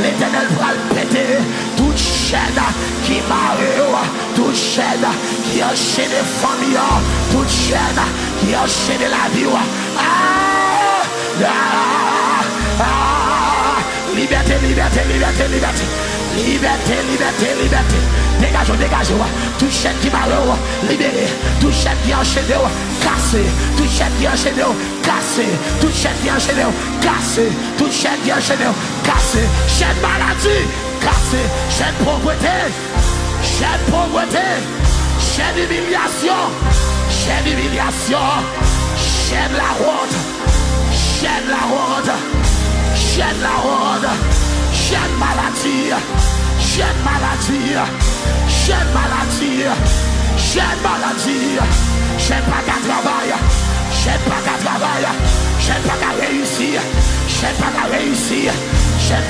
L'Éternel va le péter. Toute chaîne qui mare, toute chaîne qui enchaîne les familles, toute chaîne qui enchaîne la vie. Liberté, liberté, liberté, liberté. Liberté, liberté, liberté. Dégagez, dégagez. Toute chaîne qui m'a libéré. Toute chaîne qui enchaîne, cassé. Toute chaîne qui enchaîne, cassé. Toute chaîne qui enchaîne, cassé. Toute chaîne qui enchaîne, cassé. Chaîne maladie, cassé. Chaîne pauvreté. Chaîne pauvreté. Chaîne humiliation. Chaîne humiliation. Chaîne la honte. Chaîne la honte. Chaîne la honte. Chaîne maladie. Chaîne maladie. Chaîne maladie. Chaîne maladie. Chaîne pas qu'à travail. Chaîne pas qu'à travail. Chaîne pas qu'à réussir. Chaîne pas qu'à réussir. Chaîne